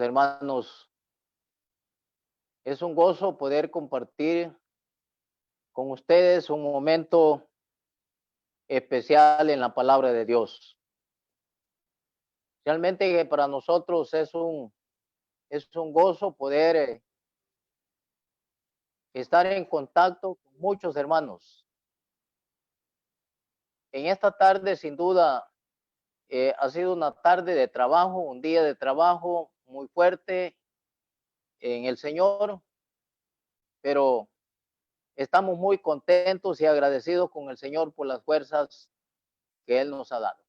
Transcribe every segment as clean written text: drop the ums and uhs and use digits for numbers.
Hermanos, es un gozo poder compartir con ustedes un momento especial en la palabra de Dios. Realmente que para nosotros es un gozo poder estar en contacto con muchos hermanos. En esta tarde, sin duda, ha sido una tarde de trabajo, un día de trabajo muy fuerte en el Señor, pero estamos muy contentos y agradecidos con el Señor por las fuerzas que Él nos ha dado.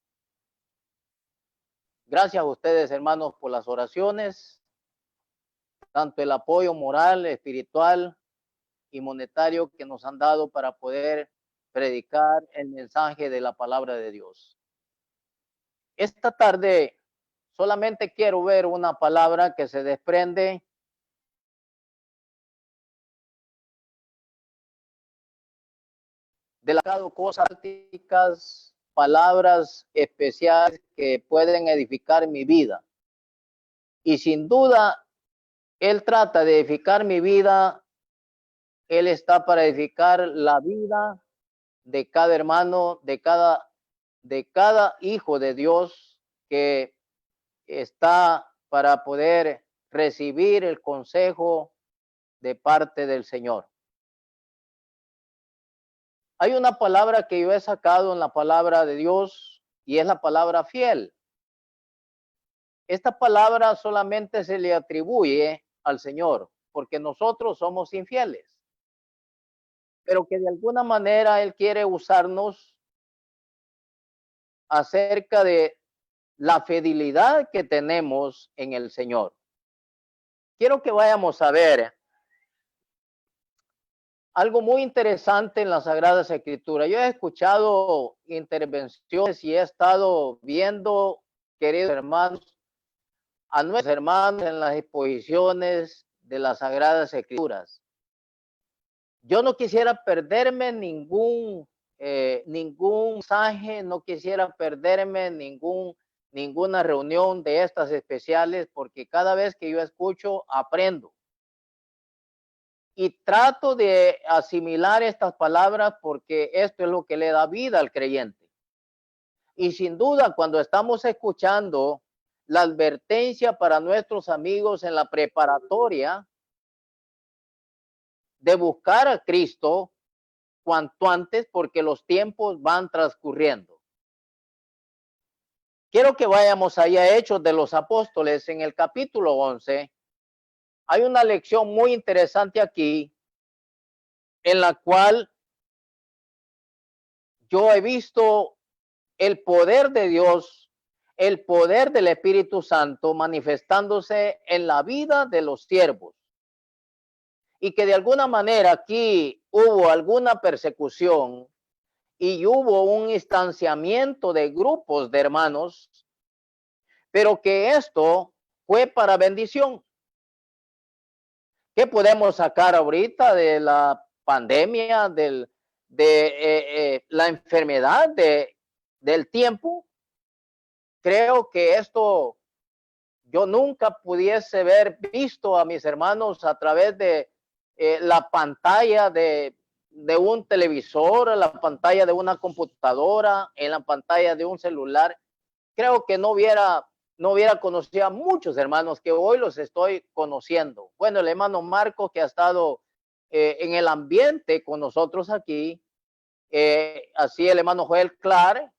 Gracias a ustedes, hermanos, por las oraciones, tanto el apoyo moral, espiritual y monetario que nos han dado para poder predicar el mensaje de la palabra de Dios. Esta tarde solamente quiero ver una palabra que se desprende de las cosas prácticas, palabras especiales que pueden edificar mi vida. Y sin duda, Él trata de edificar mi vida. Él está para edificar la vida de cada hermano, de cada hijo de Dios que está para poder recibir el consejo de parte del Señor. Hay una palabra que yo he sacado en la palabra de Dios y es la palabra fiel. Esta palabra solamente se le atribuye al Señor porque nosotros somos infieles, pero que de alguna manera Él quiere usarnos acerca de la fidelidad que tenemos en el Señor. Quiero que vayamos a ver algo muy interesante en las Sagradas Escrituras. Yo he escuchado intervenciones y he estado viendo, queridos hermanos, a nuestros hermanos en las exposiciones de las Sagradas Escrituras. Yo no quisiera perderme ningún mensaje, no quisiera perderme ninguna reunión de estas especiales, porque cada vez que yo escucho, aprendo. Y trato de asimilar estas palabras porque esto es lo que le da vida al creyente. Y sin duda, cuando estamos escuchando la advertencia para nuestros amigos en la preparatoria de buscar a Cristo cuanto antes, porque los tiempos van transcurriendo. Quiero que vayamos allá a Hechos de los Apóstoles en el capítulo 11. Hay una lección muy interesante aquí en la cual yo he visto el poder de Dios, el poder del Espíritu Santo manifestándose en la vida de los siervos. Y que de alguna manera aquí hubo alguna persecución y hubo un instanciamiento de grupos de hermanos, pero que esto fue para bendición. ¿Qué podemos sacar ahorita de la pandemia, de la enfermedad del tiempo? Creo que esto yo nunca pudiese haber visto a mis hermanos a través de la pantalla de un televisor, la pantalla de una computadora, en la pantalla de un celular. Creo que no hubiera conocido a muchos hermanos que hoy los estoy conociendo. Bueno, el hermano Marco, que ha estado en el ambiente con nosotros aquí, así el hermano Joel Clark,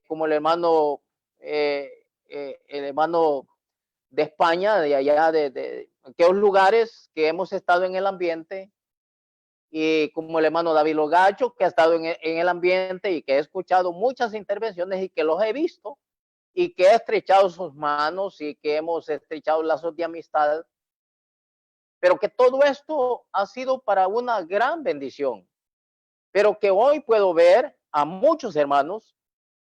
como el hermano de España, de allá, de aquellos lugares que hemos estado en el ambiente, y como el hermano David Logacho, que ha estado en el ambiente y que he escuchado muchas intervenciones y que los he visto y que he estrechado sus manos y que hemos estrechado lazos de amistad, pero que todo esto ha sido para una gran bendición, pero que hoy puedo ver a muchos hermanos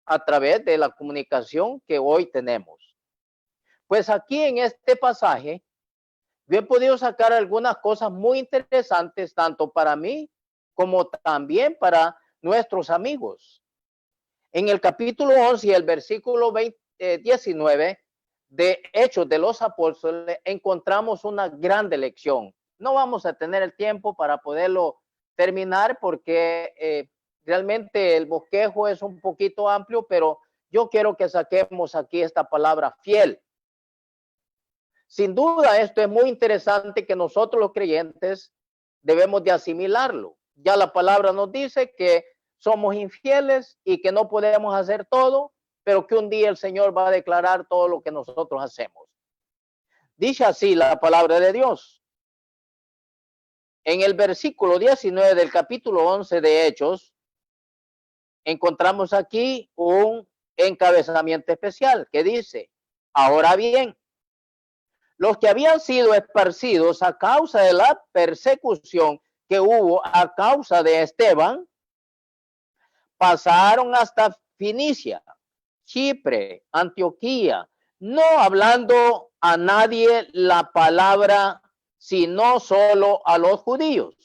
a través de la comunicación que hoy tenemos. Pues aquí en este pasaje yo he podido sacar algunas cosas muy interesantes, tanto para mí como también para nuestros amigos. En el capítulo 11 y el versículo 19, de Hechos de los Apóstoles encontramos una grande lección. No vamos a tener el tiempo para poderlo terminar porque realmente el bosquejo es un poquito amplio, pero yo quiero que saquemos aquí esta palabra fiel. Sin duda, esto es muy interesante que nosotros los creyentes debemos de asimilarlo. Ya la palabra nos dice que somos infieles y que no podemos hacer todo, pero que un día el Señor va a declarar todo lo que nosotros hacemos. Dice así la palabra de Dios. En el versículo 19 del capítulo 11 de Hechos, encontramos aquí un encabezamiento especial que dice, ahora bien, los que habían sido esparcidos a causa de la persecución que hubo a causa de Esteban, pasaron hasta Finicia, Chipre, Antioquía, no hablando a nadie la palabra, sino solo a los judíos.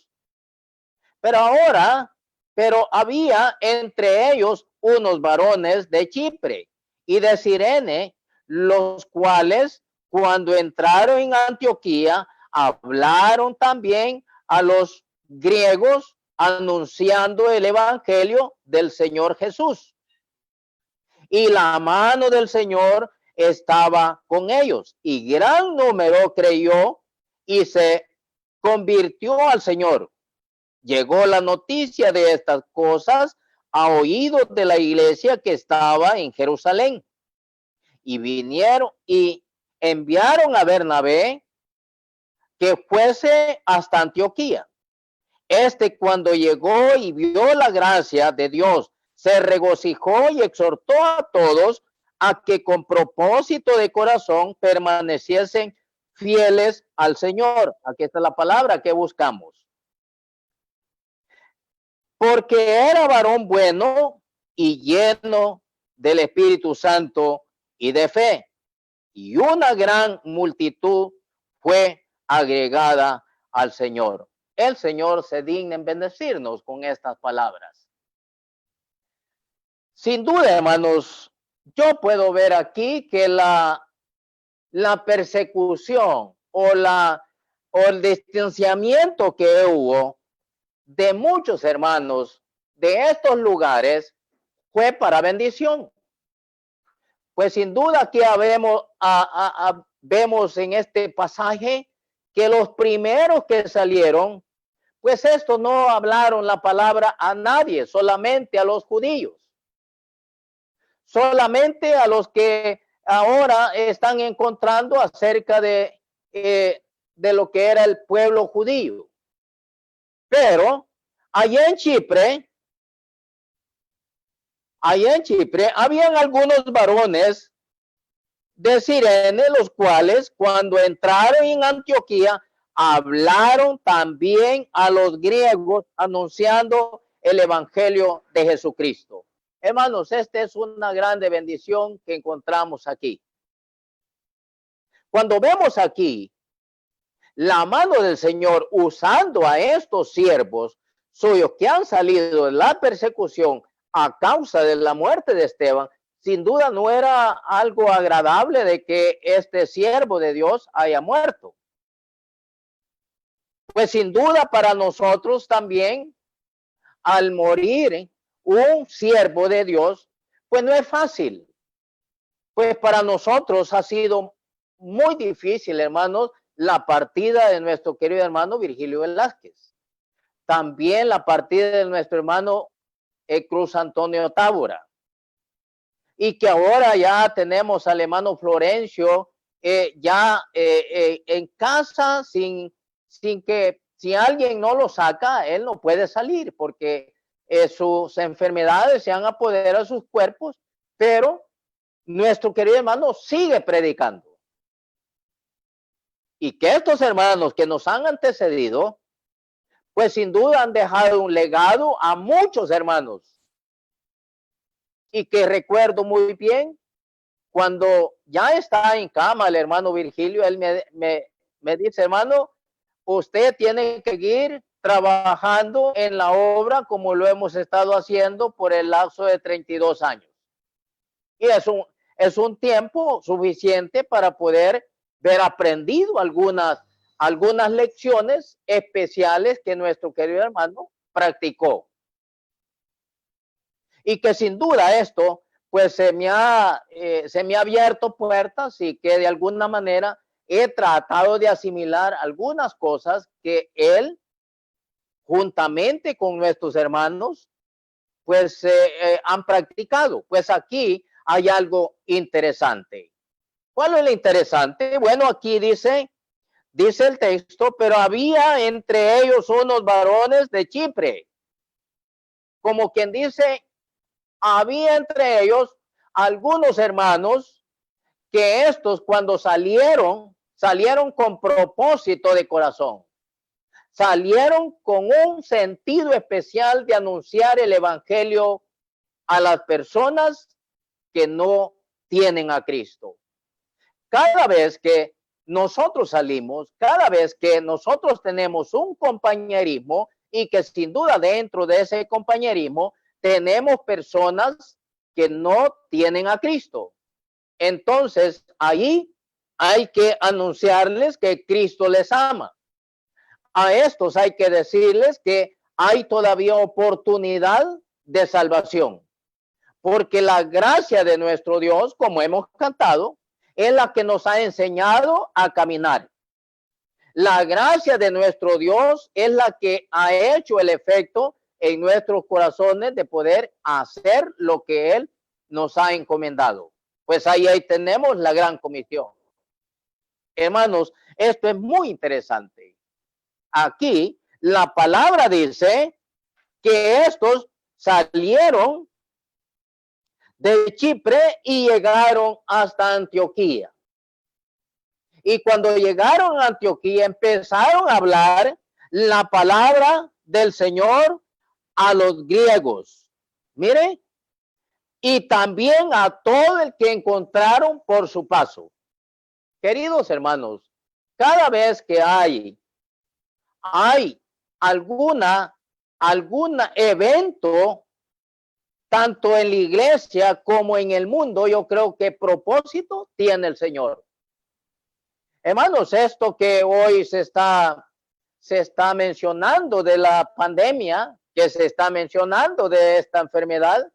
Pero había entre ellos unos varones de Chipre y de Cirene, los cuales cuando entraron en Antioquía hablaron también a los griegos anunciando el evangelio del Señor Jesús. Y la mano del Señor estaba con ellos y gran número creyó y se convirtió al Señor. Llegó la noticia de estas cosas a oídos de la iglesia que estaba en Jerusalén. Y vinieron y enviaron a Bernabé que fuese hasta Antioquía. Cuando llegó y vio la gracia de Dios, se regocijó y exhortó a todos a que con propósito de corazón permaneciesen fieles al Señor. Aquí está la palabra que buscamos. Porque era varón bueno y lleno del Espíritu Santo y de fe. Y una gran multitud fue agregada al Señor. El Señor se digna en bendecirnos con estas palabras. Sin duda, hermanos, yo puedo ver aquí que la persecución o el distanciamiento que hubo de muchos hermanos de estos lugares fue para bendición. Pues sin duda aquí vemos en este pasaje que los primeros que salieron, pues estos no hablaron la palabra a nadie, solamente a los judíos. Solamente a los que ahora están encontrando acerca de lo que era el pueblo judío. Pero allá en Chipre habían algunos varones de Cirene, los cuales cuando entraron en Antioquía hablaron también a los griegos anunciando el evangelio de Jesucristo. Hermanos, esta es una grande bendición que encontramos aquí. Cuando vemos aquí la mano del Señor usando a estos siervos suyos que han salido de la persecución a causa de la muerte de Esteban, sin duda no era algo agradable de que este siervo de Dios haya muerto. Pues sin duda para nosotros también, al morir un siervo de Dios, pues no es fácil. Pues para nosotros ha sido muy difícil, hermanos, la partida de nuestro querido hermano Virgilio Velázquez. También la partida de nuestro hermano Cruz Antonio Tábora. Y que ahora ya tenemos al hermano Florencio en casa sin que si alguien no lo saca, él no puede salir porque sus enfermedades se han apoderado de sus cuerpos, pero nuestro querido hermano sigue predicando. Y que estos hermanos que nos han antecedido, pues sin duda han dejado un legado a muchos hermanos. Y que recuerdo muy bien, cuando ya está en cama el hermano Virgilio, él me dice, hermano, usted tiene que seguir trabajando en la obra como lo hemos estado haciendo por el lapso de 32 años. Y es un tiempo suficiente para poder ver aprendido algunas lecciones especiales que nuestro querido hermano practicó. Y que sin duda esto, pues se me ha abierto puertas y que de alguna manera he tratado de asimilar algunas cosas que él, juntamente con nuestros hermanos, pues han practicado. Pues aquí hay algo interesante. ¿Cuál es lo interesante? Bueno, aquí dice el texto, pero había entre ellos unos varones de Chipre. Como quien dice, había entre ellos algunos hermanos que estos cuando salieron con propósito de corazón. Salieron con un sentido especial de anunciar el evangelio a las personas que no tienen a Cristo. Cada vez que nosotros salimos, cada vez que nosotros tenemos un compañerismo y que sin duda dentro de ese compañerismo tenemos personas que no tienen a Cristo. Entonces, ahí hay que anunciarles que Cristo les ama. A estos hay que decirles que hay todavía oportunidad de salvación, porque la gracia de nuestro Dios, como hemos cantado, es la que nos ha enseñado a caminar. La gracia de nuestro Dios es la que ha hecho el efecto en nuestros corazones de poder hacer lo que Él nos ha encomendado. Pues ahí tenemos la gran comisión. Hermanos, esto es muy interesante. Aquí la palabra dice que estos salieron de Chipre y llegaron hasta Antioquía. Y cuando llegaron a Antioquía empezaron a hablar la palabra del Señor a los griegos. Mire, y también a todo el que encontraron por su paso. Queridos hermanos, cada vez que hay algún evento, tanto en la iglesia como en el mundo, yo creo que propósito tiene el Señor. Hermanos, esto que hoy se está mencionando de la pandemia, que se está mencionando de esta enfermedad,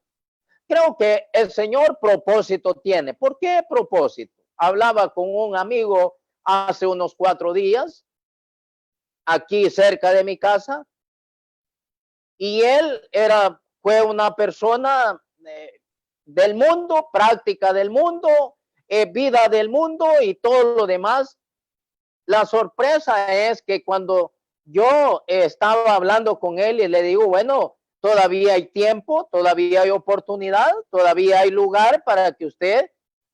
creo que el Señor propósito tiene. ¿Por qué propósito? Hablaba con un amigo hace unos 4 días, aquí cerca de mi casa, y él fue una persona del mundo, práctica del mundo, vida del mundo y todo lo demás. La sorpresa es que cuando yo estaba hablando con él y le digo, bueno, todavía hay tiempo, todavía hay oportunidad, todavía hay lugar para que usted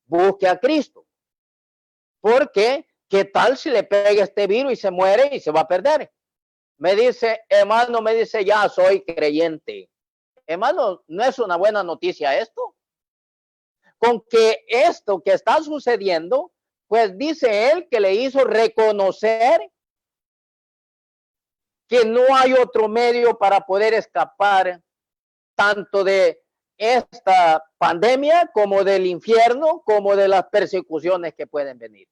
busque a Cristo. Porque, ¿qué tal si le pega este virus y se muere y se va a perder? Me dice, hermano, ya soy creyente. Hermano, ¿no es una buena noticia esto? Con que esto que está sucediendo, pues dice él que le hizo reconocer que no hay otro medio para poder escapar tanto de esta pandemia como del infierno, como de las persecuciones que pueden venir.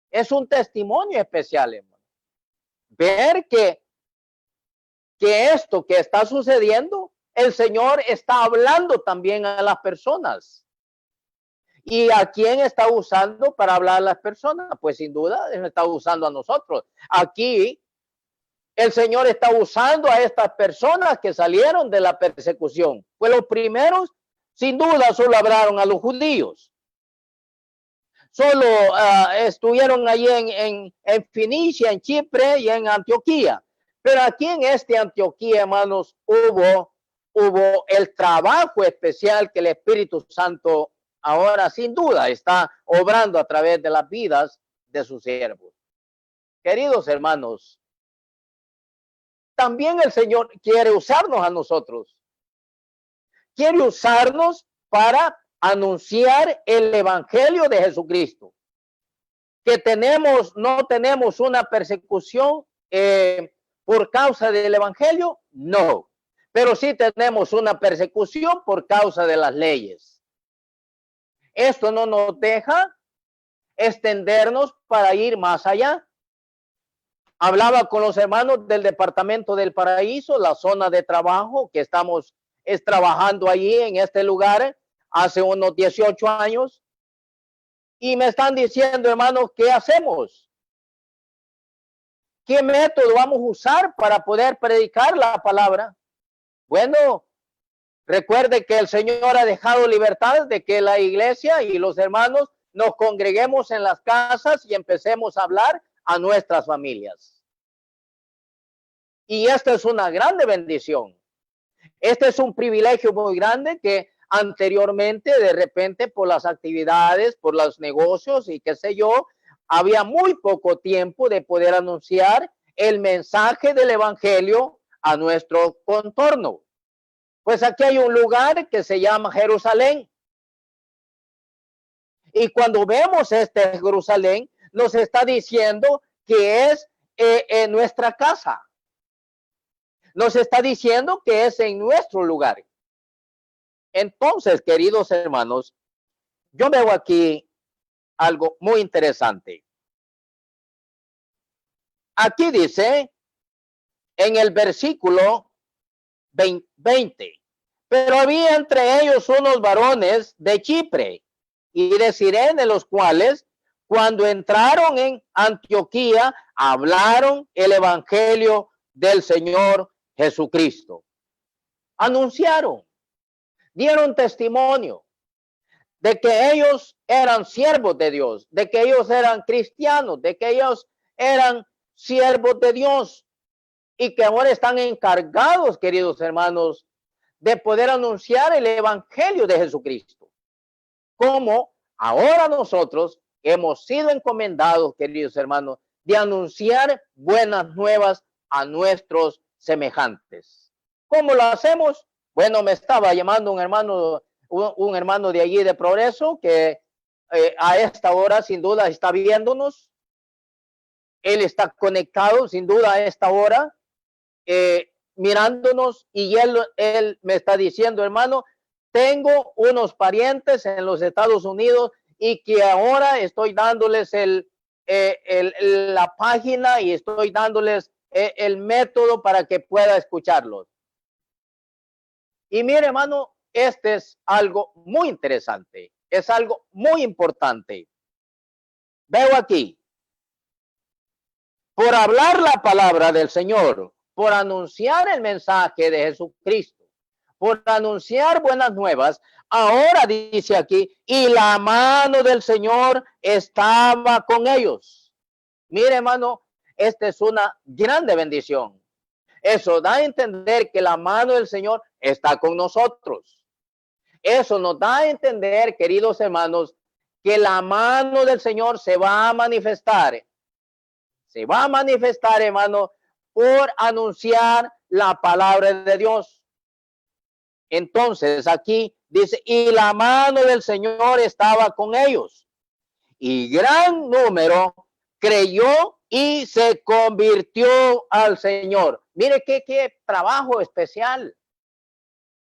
Es un testimonio especial, hermano. Ver que esto que está sucediendo, el Señor está hablando también a las personas. ¿Y a quién está usando para hablar a las personas? Pues sin duda, Él está usando a nosotros. Aquí, el Señor está usando a estas personas que salieron de la persecución. Pues los primeros, sin duda, solo hablaron a los judíos. Solo estuvieron allí en Fenicia, en Chipre y en Antioquía. Pero aquí en Antioquía, hermanos, hubo el trabajo especial que el Espíritu Santo ahora sin duda está obrando a través de las vidas de sus siervos. Queridos hermanos, también el Señor quiere usarnos a nosotros. Quiere usarnos para anunciar el evangelio de Jesucristo. Que no tenemos una persecución por causa del evangelio, no. Pero sí tenemos una persecución por causa de las leyes. Esto no nos deja extendernos para ir más allá. Hablaba con los hermanos del departamento del Paraíso, la zona de trabajo que estamos trabajando allí en este lugar hace unos 18 años. Y me están diciendo, hermanos, ¿qué hacemos? ¿Qué método vamos a usar para poder predicar la palabra? Bueno, recuerde que el Señor ha dejado libertad de que la iglesia y los hermanos nos congreguemos en las casas y empecemos a hablar a nuestras familias. Y esta es una grande bendición. Este es un privilegio muy grande que anteriormente, de repente, por las actividades, por los negocios y qué sé yo, había muy poco tiempo de poder anunciar el mensaje del evangelio a nuestro contorno. Pues aquí hay un lugar que se llama Jerusalén. Y cuando vemos este Jerusalén, nos está diciendo que es en nuestra casa. Nos está diciendo que es en nuestro lugar. Entonces, queridos hermanos, yo veo aquí algo muy interesante. Aquí dice en el versículo 20, pero había entre ellos unos varones de Chipre y de Cirene, los cuales cuando entraron en Antioquía hablaron el evangelio del Señor Jesucristo. Anunciaron, dieron testimonio de que ellos eran siervos de Dios, de que ellos eran cristianos, de que ellos eran siervos de Dios y que ahora están encargados, queridos hermanos, de poder anunciar el evangelio de Jesucristo. Como ahora nosotros hemos sido encomendados, queridos hermanos, de anunciar buenas nuevas a nuestros semejantes. ¿Cómo lo hacemos? Bueno, me estaba llamando un hermano de allí de Progreso que a esta hora sin duda está viéndonos. Él está conectado sin duda a esta hora, mirándonos, y él me está diciendo, hermano, tengo unos parientes en los Estados Unidos y que ahora estoy dándoles la página y estoy dándoles el método para que pueda escucharlos. Y mire, hermano, este es algo muy interesante, es algo muy importante. Veo aquí, por hablar la palabra del Señor, por anunciar el mensaje de Jesucristo, por anunciar buenas nuevas, ahora dice aquí, y la mano del Señor estaba con ellos. Mire, hermano, esta es una grande bendición. Eso da a entender que la mano del Señor está con nosotros. Eso nos da a entender, queridos hermanos, que la mano del Señor se va a manifestar. Se va a manifestar, hermano, por anunciar la palabra de Dios. Entonces aquí dice, y la mano del Señor estaba con ellos. Y gran número creyó y se convirtió al Señor. Mire qué trabajo especial.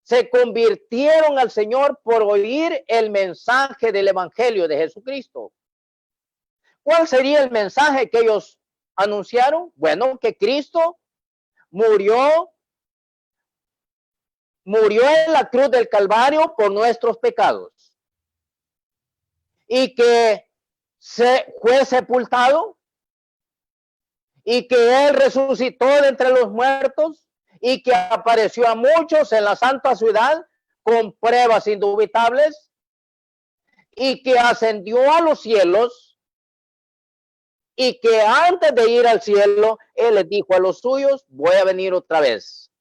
Se convirtieron al Señor por oír el mensaje del evangelio de Jesucristo. ¿Cuál sería el mensaje que ellos anunciaron? Bueno, que Cristo murió en la cruz del Calvario por nuestros pecados y que fue sepultado y que él resucitó de entre los muertos y que apareció a muchos en la santa ciudad con pruebas indubitables y que ascendió a los cielos y que antes de ir al cielo, él les dijo a los suyos, voy a venir otra vez.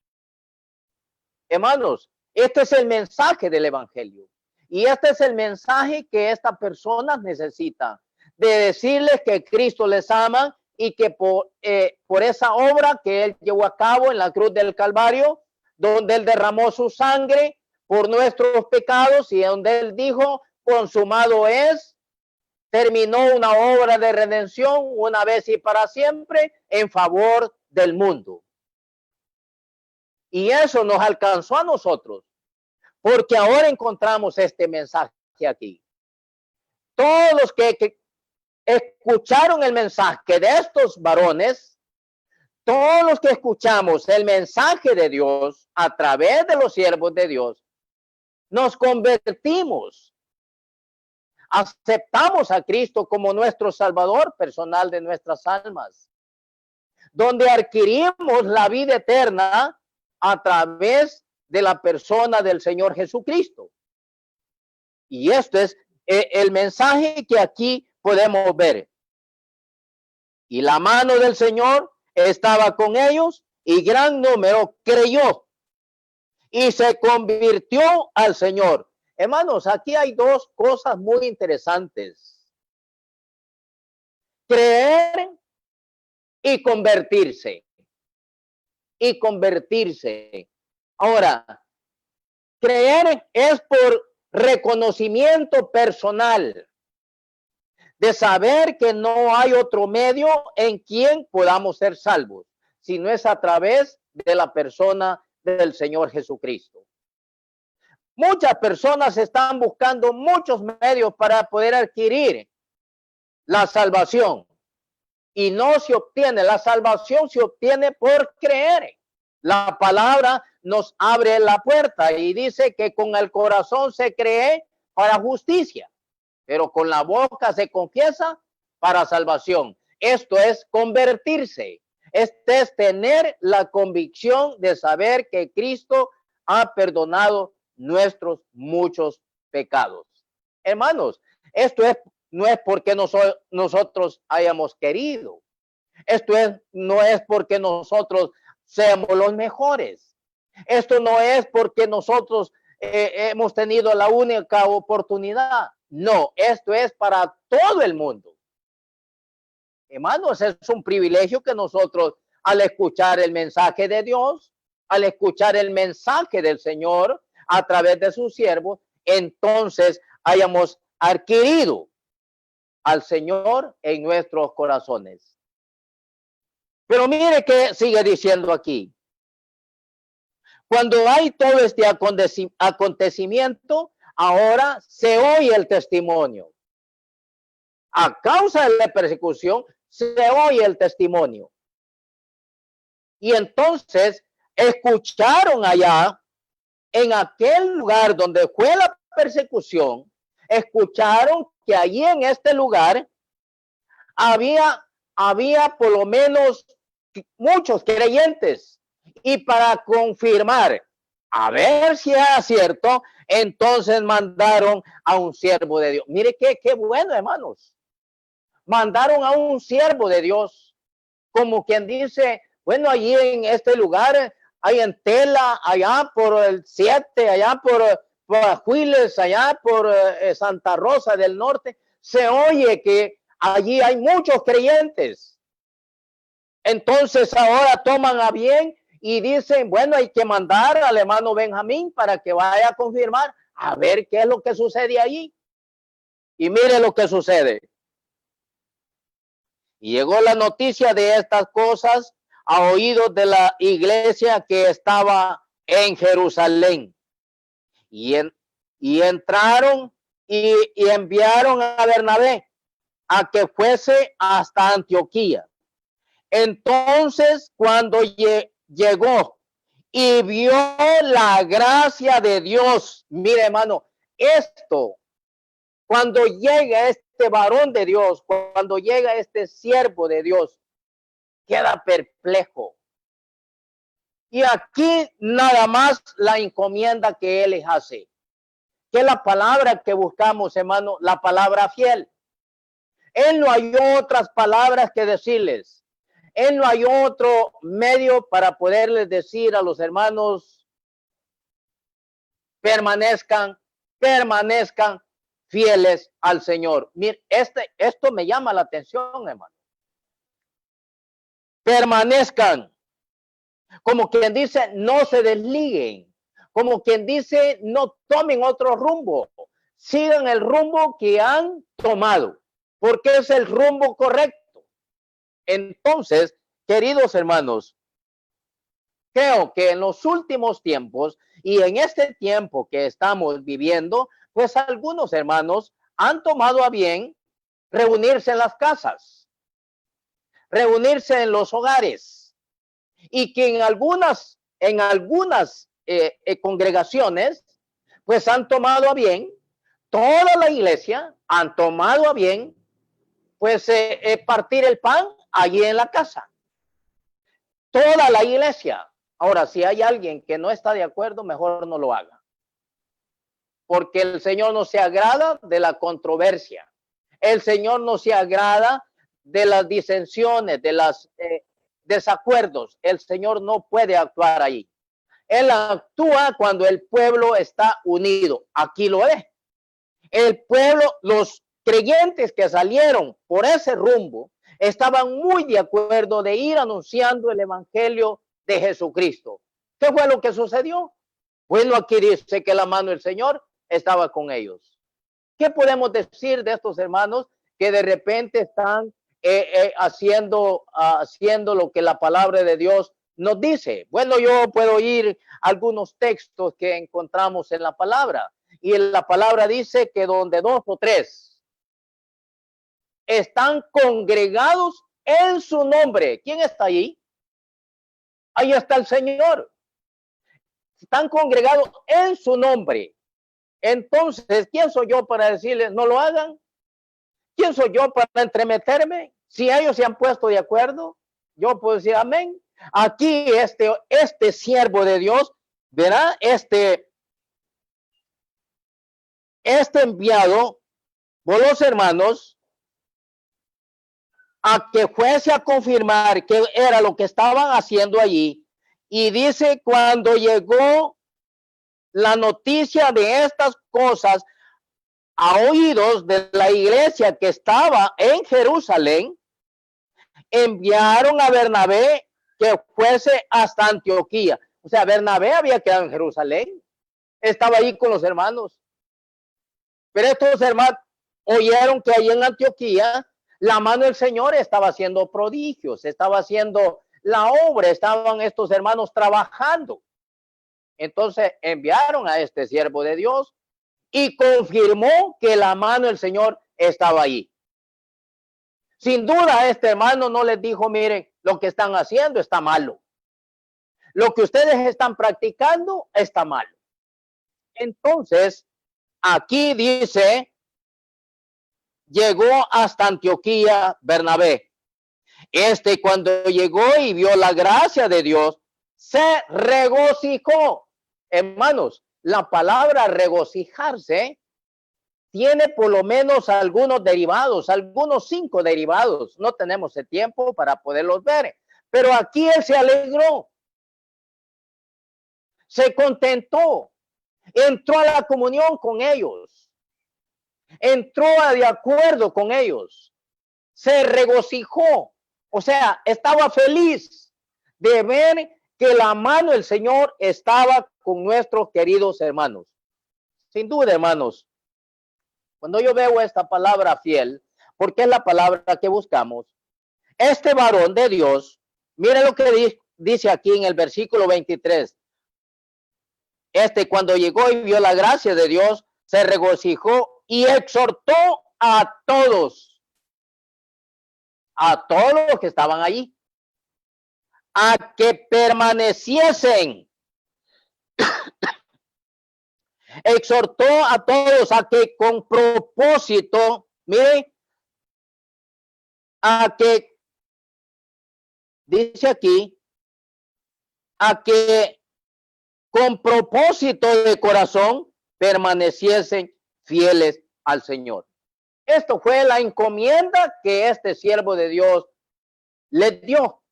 Hermanos, este es el mensaje del evangelio y este es el mensaje que esta persona necesita, de decirles que Cristo les ama y que por esa obra que él llevó a cabo en la cruz del Calvario, donde él derramó su sangre por nuestros pecados y donde él dijo, consumado es, terminó una obra de redención una vez y para siempre en favor del mundo. Y eso nos alcanzó a nosotros, porque ahora encontramos este mensaje aquí. todos los que escucharon el mensaje de estos varones, todos los que escuchamos el mensaje de Dios a través de los siervos de Dios, nos convertimos, aceptamos a Cristo como nuestro Salvador personal de nuestras almas, donde adquirimos la vida eterna a través de la persona del Señor Jesucristo. Y esto es el mensaje que aquí podemos ver. Y la mano del Señor estaba con ellos y gran número creyó y se convirtió al Señor. Hermanos, aquí hay dos cosas muy interesantes. Creer y convertirse. Y convertirse. Ahora, creer es por reconocimiento personal, de saber que no hay otro medio en quien podamos ser salvos, si no es a través de la persona del Señor Jesucristo. Muchas personas están buscando muchos medios para poder adquirir la salvación y no se obtiene. La salvación se obtiene por creer. La palabra nos abre la puerta y dice que con el corazón se cree para justicia, pero con la boca se confiesa para salvación. Esto es convertirse. Este es tener la convicción de saber que Cristo ha perdonado nuestros muchos pecados. Hermanos, esto no es porque nosotros hayamos querido. Esto no es porque nosotros seamos los mejores. Esto no es porque nosotros hemos tenido la única oportunidad. No, esto es para todo el mundo. Hermanos, es un privilegio que nosotros, al escuchar el mensaje de Dios, al escuchar el mensaje del Señor a través de sus siervos, entonces hayamos adquirido al Señor en nuestros corazones. Pero mire que sigue diciendo aquí. Cuando hay todo este acontecimiento, ahora se oye el testimonio. A causa de la persecución, se oye el testimonio. Y entonces escucharon allá, en aquel lugar donde fue la persecución, escucharon que allí en este lugar había por lo menos muchos creyentes. Y para confirmar, a ver si era cierto, entonces mandaron a un siervo de Dios. Mire qué bueno, hermanos. Mandaron a un siervo de Dios, como quien dice, bueno, allí en este lugar, hay en Tela, allá por el 7, allá por Aquiles, allá por Santa Rosa del Norte, se oye que allí hay muchos creyentes. Entonces ahora toman a bien y dicen, bueno, hay que mandar al hermano Benjamín para que vaya a confirmar, a ver qué es lo que sucede allí. Y mire lo que sucede. Y llegó la noticia de estas cosas a oídos de la iglesia que estaba en Jerusalén. Y entraron y enviaron a Bernabé a que fuese hasta Antioquía. Entonces, cuando llegó y vio la gracia de Dios, mire hermano, esto, cuando llega este varón de Dios, cuando llega este siervo de Dios, queda perplejo. Y aquí nada más la encomienda que él les hace, que es la palabra que buscamos, hermano, la palabra fiel. Él no hay otras palabras que decirles. Él no hay otro medio para poderles decir a los hermanos, permanezcan fieles al Señor. Mire, esto me llama la atención, hermano. Permanezcan. Como quien dice, no se desliguen. Como quien dice, no tomen otro rumbo. Sigan el rumbo que han tomado, porque es el rumbo correcto. Entonces, queridos hermanos, creo que en los últimos tiempos y en este tiempo que estamos viviendo, pues algunos hermanos han tomado a bien reunirse en las casas, reunirse en los hogares, y que en algunas congregaciones, pues han tomado a bien, toda la iglesia han tomado a bien, pues partir el pan allí en la casa. Toda la iglesia. Ahora, si hay alguien que no está de acuerdo, mejor no lo haga. Porque el Señor no se agrada de la controversia. El Señor no se agrada de las disensiones, de los desacuerdos. El Señor no puede actuar ahí. Él actúa cuando el pueblo está unido. Aquí lo es. El pueblo, los creyentes que salieron por ese rumbo, estaban muy de acuerdo de ir anunciando el evangelio de Jesucristo. ¿Qué fue lo que sucedió? Bueno, aquí dice que la mano del Señor estaba con ellos. ¿Qué podemos decir de estos hermanos que de repente están haciendo lo que la palabra de Dios nos dice? Bueno, yo puedo ir a algunos textos que encontramos en la palabra. Y la palabra dice que donde 2 o 3 están congregados en su nombre. ¿Quién está allí? Ahí está el Señor. Están congregados en su nombre. Entonces, ¿quién soy yo para decirles no lo hagan? ¿Quién soy yo para entremeterme? Si ellos se han puesto de acuerdo, yo puedo decir amén. Aquí este siervo de Dios, verá, este enviado por los hermanos a que fuese a confirmar que era lo que estaban haciendo allí. Y dice, cuando llegó la noticia de estas cosas a oídos de la iglesia que estaba en Jerusalén, enviaron a Bernabé que fuese hasta Antioquía. O sea, Bernabé había quedado en Jerusalén, estaba ahí con los hermanos. Pero estos hermanos oyeron que ahí en Antioquía la mano del Señor estaba haciendo prodigios, estaba haciendo la obra, estaban estos hermanos trabajando. Entonces enviaron a este siervo de Dios y confirmó que la mano del Señor estaba ahí. Sin duda, este hermano no les dijo, miren, lo que están haciendo está malo. Lo que ustedes están practicando está malo. Entonces, aquí dice, llegó hasta Antioquía Bernabé. Cuando llegó y vio la gracia de Dios, se regocijó. Hermanos, la palabra regocijarse tiene por lo menos algunos derivados, algunos 5 derivados. No tenemos el tiempo para poderlos ver, pero aquí él se alegró, se contentó, entró a la comunión con ellos, entró de acuerdo con ellos, se regocijó, o sea, estaba feliz de ver que la mano del Señor estaba con nuestros queridos hermanos. Sin duda, hermanos, cuando yo veo esta palabra fiel, porque es la palabra que buscamos, este varón de Dios, mire lo que dice aquí en el versículo 23. Cuando llegó y vio la gracia de Dios, se regocijó y exhortó a todos los que estaban allí, a que permaneciesen. Exhortó a todos a que con propósito, miren, a que, dice aquí, a que con propósito de corazón permaneciesen fieles al Señor. Esto fue la encomienda que este siervo de Dios les dio,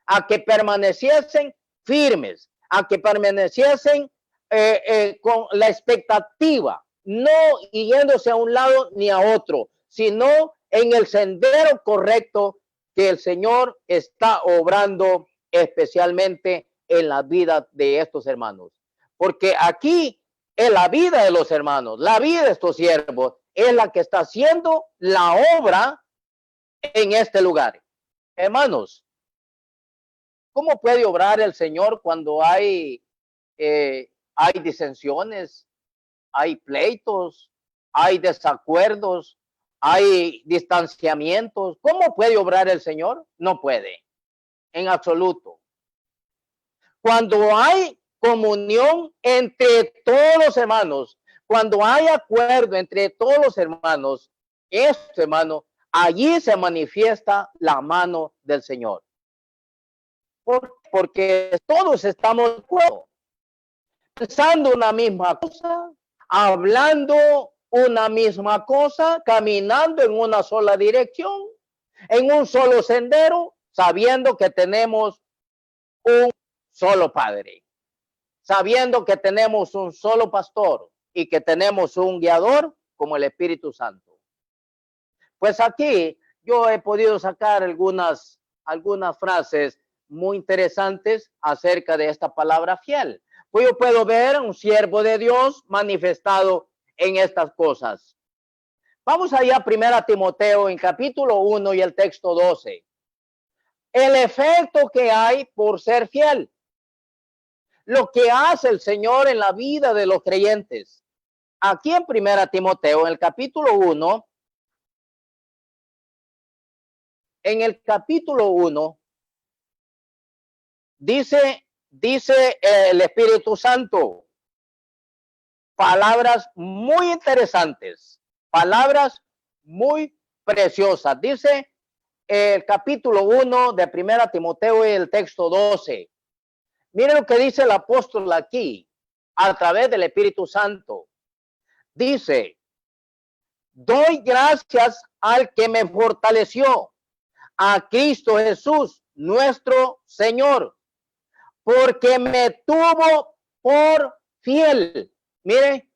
a que permaneciesen firmes, a que permaneciesen con la expectativa, no yéndose a un lado ni a otro, sino en el sendero correcto que el Señor está obrando especialmente en la vida de estos hermanos. Porque aquí en la vida de los hermanos, la vida de estos siervos, es la que está haciendo la obra en este lugar. Hermanos, ¿cómo puede obrar el Señor cuando hay disensiones, hay pleitos, hay desacuerdos, hay distanciamientos. ¿Cómo puede obrar el Señor? No puede, en absoluto. Cuando hay comunión entre todos los hermanos, cuando hay acuerdo entre todos los hermanos, esto, hermano, allí se manifiesta la mano del Señor. Porque todos estamos de acuerdo, pensando una misma cosa, hablando una misma cosa, caminando en una sola dirección, en un solo sendero, sabiendo que tenemos un solo Padre, sabiendo que tenemos un solo pastor y que tenemos un guiador como el Espíritu Santo. Pues aquí yo he podido sacar algunas frases muy interesantes acerca de esta palabra fiel. Pues yo puedo ver un siervo de Dios manifestado en estas cosas. Vamos allá a 1 Timoteo en capítulo 1 y el texto 12. El efecto que hay por ser fiel. Lo que hace el Señor en la vida de los creyentes. Aquí en 1 Timoteo, en el capítulo 1, dice el Espíritu Santo palabras muy interesantes, palabras muy preciosas. Dice el capítulo 1 de 1 Timoteo y el texto 12. Miren lo que dice el apóstol aquí a través del Espíritu Santo. Dice, doy gracias al que me fortaleció, a Cristo Jesús, nuestro Señor, porque me tuvo por fiel. Mire,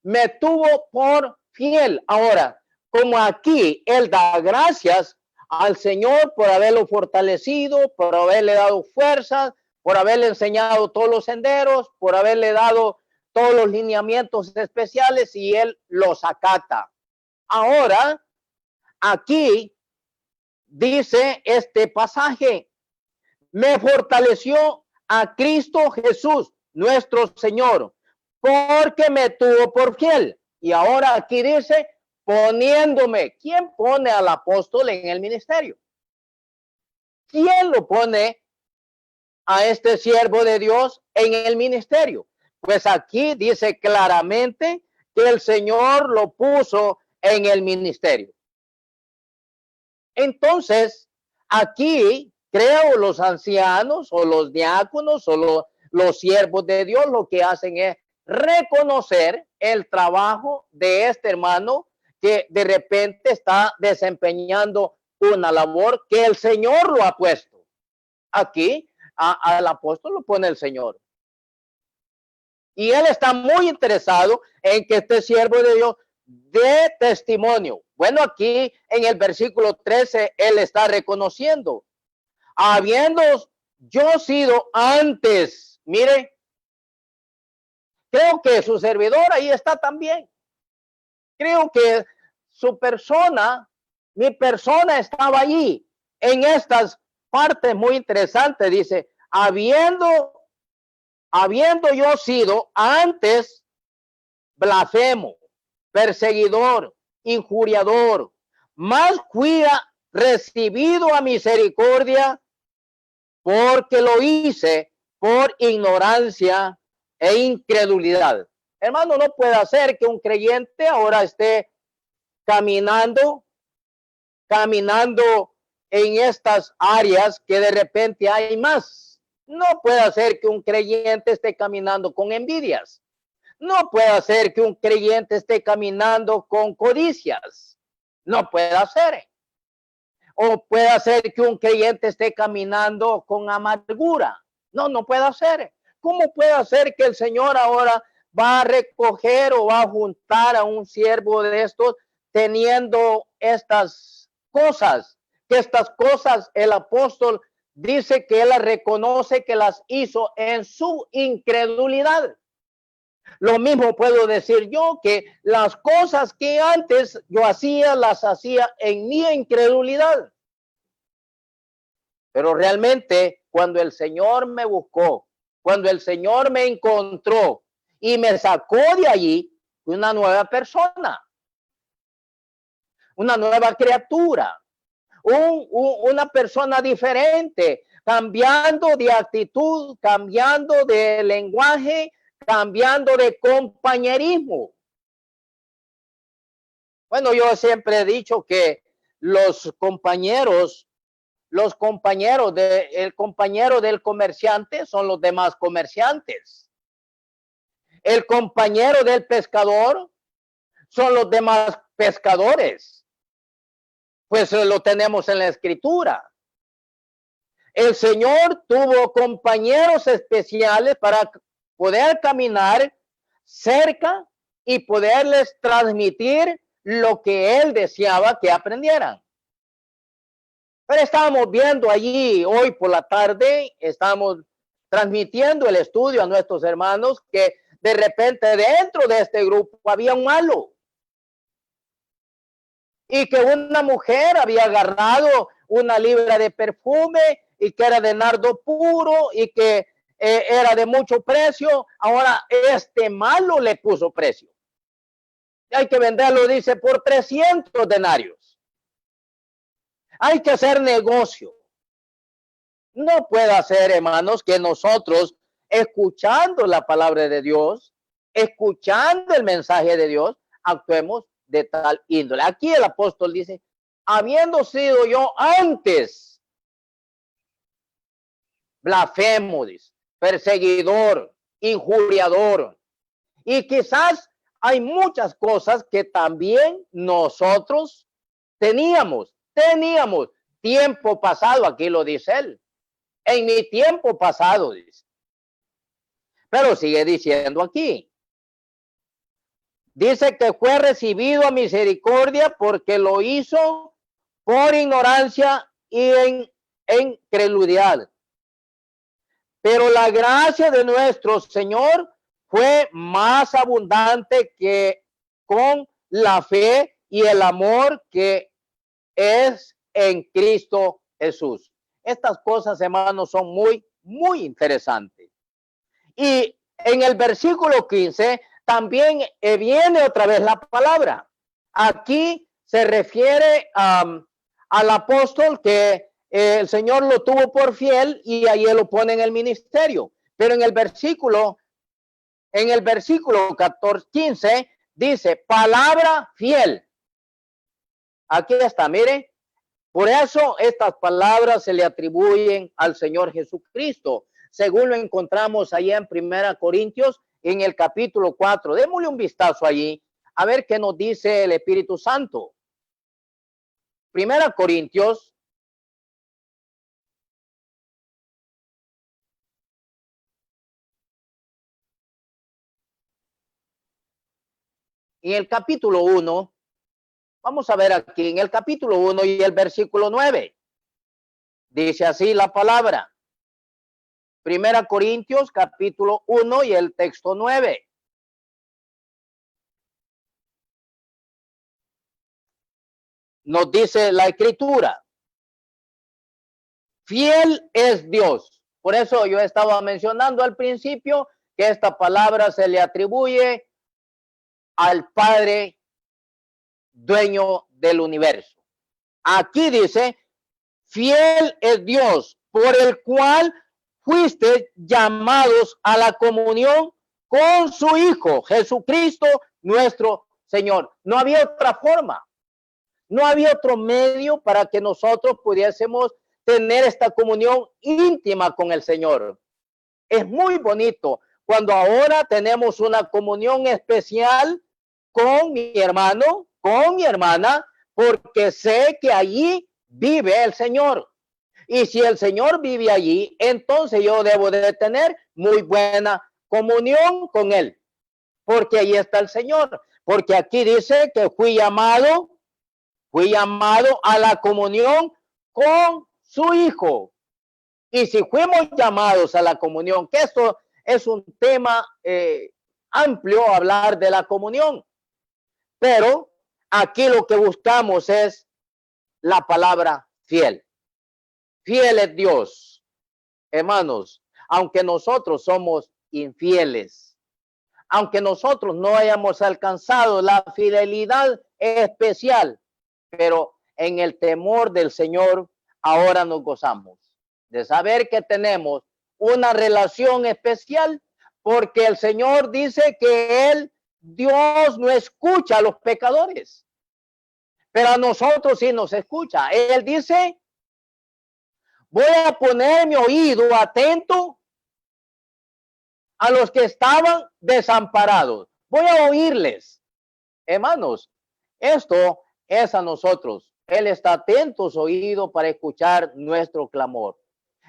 me tuvo por fiel. Ahora, como aquí él da gracias al Señor por haberlo fortalecido, por haberle dado fuerzas, por haberle enseñado todos los senderos, por haberle dado todos los lineamientos especiales y él los acata. Ahora, aquí dice este pasaje, me fortaleció a Cristo Jesús, nuestro Señor, porque me tuvo por fiel. Y ahora aquí dice, poniéndome. ¿Quién pone al apóstol en el ministerio? ¿Quién lo pone a este siervo de Dios en el ministerio? Pues aquí dice claramente que el Señor lo puso en el ministerio. Entonces, aquí creo los ancianos o los diáconos o los siervos de Dios lo que hacen es reconocer el trabajo de este hermano que de repente está desempeñando una labor que el Señor lo ha puesto. Aquí al apóstol lo pone el Señor. Y él está muy interesado en que este siervo de Dios dé testimonio. Bueno, aquí en el versículo 13, él está reconociendo, habiendo yo sido antes, mire, creo que su servidor ahí está también. Creo que su persona, mi persona estaba allí en estas partes muy interesantes. Dice, habiendo yo sido antes blasfemo, perseguidor, injuriador, más cuida recibido a misericordia porque lo hice por ignorancia e incredulidad. Hermano, no puede ser que un creyente ahora esté caminando en estas áreas que de repente hay más. No puede ser que un creyente esté caminando con envidias. No puede ser que un creyente esté caminando con codicias. No puede ser. O puede ser que un creyente esté caminando con amargura. No puede ser. ¿Cómo puede ser que el Señor ahora va a recoger o va a juntar a un siervo de estos teniendo estas cosas? Que estas cosas el apóstol dice que él las reconoce que las hizo en su incredulidad. Lo mismo puedo decir yo, que las cosas que antes yo hacía, las hacía en mi incredulidad. Pero realmente cuando el Señor me buscó, cuando el Señor me encontró y me sacó de allí, una nueva persona, una nueva criatura, una persona diferente, cambiando de actitud, cambiando de lenguaje, cambiando de compañerismo. Bueno, yo siempre he dicho que el compañero del comerciante son los demás comerciantes. El compañero del pescador son los demás pescadores. Pues lo tenemos en la escritura. El Señor tuvo compañeros especiales para poder caminar cerca y poderles transmitir lo que Él deseaba que aprendieran. Pero estábamos viendo allí hoy por la tarde, estamos transmitiendo el estudio a nuestros hermanos que de repente dentro de este grupo había un malo. Y que una mujer había agarrado una libra de perfume y que era de nardo puro y que era de mucho precio. Ahora este malo le puso precio. Hay que venderlo, dice, por 300 denarios. Hay que hacer negocio. No puede ser, hermanos, que nosotros, escuchando la palabra de Dios, escuchando el mensaje de Dios, actuemos de tal índole. Aquí el apóstol dice, habiendo sido yo antes blasfemo, perseguidor, injuriador, y quizás hay muchas cosas que también nosotros teníamos tiempo pasado, aquí lo dice él, en mi tiempo pasado, dice. Pero sigue diciendo aquí, dice que fue recibido a misericordia porque lo hizo por ignorancia y en credulidad. Pero la gracia de nuestro Señor fue más abundante que con la fe y el amor que es en Cristo Jesús. Estas cosas, hermanos, son muy interesantes. Y en el versículo 15 también viene otra vez la palabra. Aquí se refiere al apóstol que el Señor lo tuvo por fiel y ahí lo pone en el ministerio. Pero en el versículo 15 dice palabra fiel. Aquí está, mire. Por eso estas palabras se le atribuyen al Señor Jesucristo, según lo encontramos allá en 1 Corintios, en el capítulo 4. Démosle un vistazo allí, a ver qué nos dice el Espíritu Santo. 1 Corintios, en el capítulo 1, vamos a ver aquí, en el capítulo 1 y el versículo 9. Dice así la palabra. 1 Corintios capítulo 1 y el texto 9. Nos dice la escritura. Fiel es Dios. Por eso yo estaba mencionando al principio que esta palabra se le atribuye al Padre dueño del universo. Aquí dice, fiel es Dios, por el cual fuiste llamados a la comunión con su Hijo, Jesucristo, nuestro Señor. No había otra forma, no había otro medio para que nosotros pudiésemos tener esta comunión íntima con el Señor. Es muy bonito cuando ahora tenemos una comunión especial con mi hermano, con mi hermana, porque sé que allí vive el Señor. Y si el Señor vive allí, entonces yo debo de tener muy buena comunión con Él, porque ahí está el Señor. Porque aquí dice que fui llamado a la comunión con su Hijo. Y si fuimos llamados a la comunión, que esto es un tema amplio, hablar de la comunión, pero aquí lo que buscamos es la palabra fiel. Fiel es Dios, hermanos, aunque nosotros somos infieles, aunque nosotros no hayamos alcanzado la fidelidad especial, pero en el temor del Señor ahora nos gozamos de saber que tenemos una relación especial, porque el Señor dice que Dios no escucha a los pecadores, pero a nosotros sí nos escucha. Él dice, voy a poner mi oído atento a los que estaban desamparados. Voy a oírles. Hermanos, esto es a nosotros. Él está atento su oído para escuchar nuestro clamor.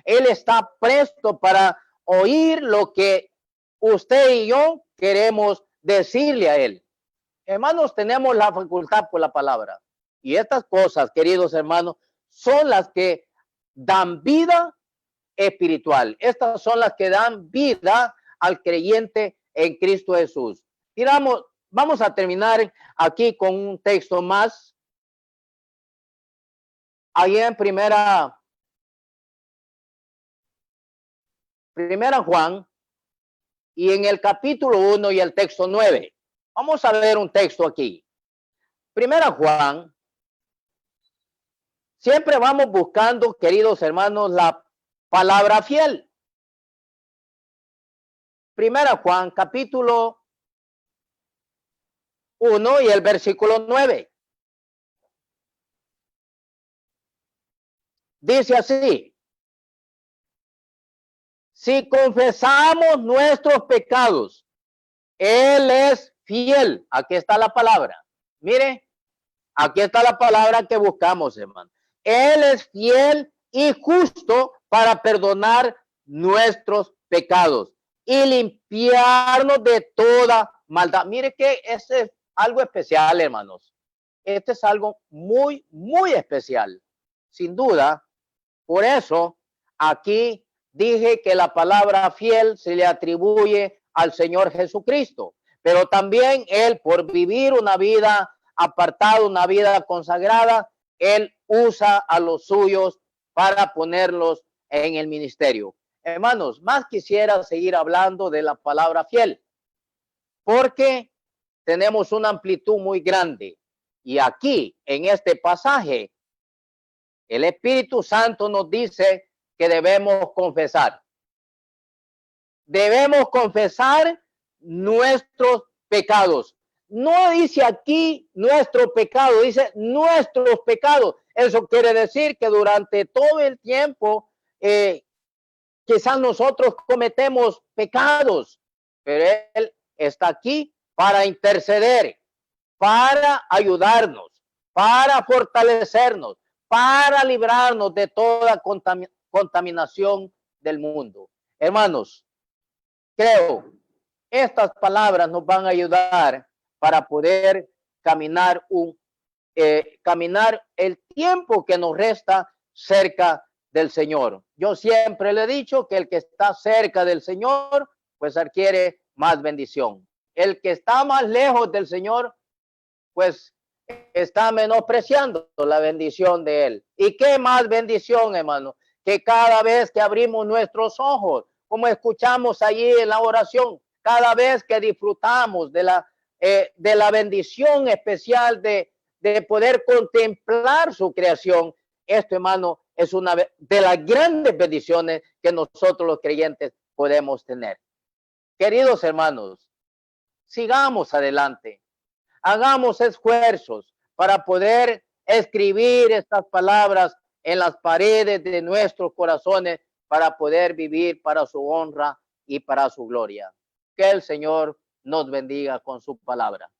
Él está presto para oír lo que usted y yo queremos decirle a él. Hermanos, tenemos la facultad por la palabra. Y estas cosas, queridos hermanos, son las que dan vida espiritual. Estas son las que dan vida al creyente en Cristo Jesús. Miramos, vamos a terminar aquí con un texto más. Ahí en primera Juan, y en el capítulo 1 y el texto 9. Vamos a ver un texto aquí. Primera Juan. Siempre vamos buscando, queridos hermanos, la palabra fiel. Primera Juan, capítulo 1 y el versículo 9. Dice así: si confesamos nuestros pecados, Él es fiel. Aquí está la palabra. Mire, aquí está la palabra que buscamos, hermano. Él es fiel y justo para perdonar nuestros pecados y limpiarnos de toda maldad. Mire que ese es algo especial, hermanos. Este es algo muy, muy especial. Sin duda, por eso aquí dije que la palabra fiel se le atribuye al Señor Jesucristo, pero también Él, por vivir una vida apartada, una vida consagrada, Él usa a los suyos para ponerlos en el ministerio. Hermanos, más quisiera seguir hablando de la palabra fiel, porque tenemos una amplitud muy grande. Y aquí, en este pasaje, el Espíritu Santo nos dice que debemos confesar. Debemos confesar nuestros pecados. No dice aquí nuestro pecado, dice nuestros pecados. Eso quiere decir que durante todo el tiempo quizás nosotros cometemos pecados, pero Él está aquí para interceder, para ayudarnos, para fortalecernos, para librarnos de toda contaminación del mundo. Hermanos, creo, estas palabras nos van a ayudar para poder caminar caminar el tiempo que nos resta cerca del Señor. Yo siempre le he dicho que el que está cerca del Señor, pues adquiere más bendición. El que está más lejos del Señor, pues está menospreciando la bendición de Él. ¿Y qué más bendición, hermano? Que cada vez que abrimos nuestros ojos, como escuchamos allí en la oración, cada vez que disfrutamos de la bendición especial de poder contemplar su creación, esto, hermano, es una de las grandes bendiciones que nosotros los creyentes podemos tener. Queridos hermanos, sigamos adelante. Hagamos esfuerzos para poder escribir estas palabras en las paredes de nuestros corazones para poder vivir para su honra y para su gloria. Que el Señor nos bendiga con su palabra.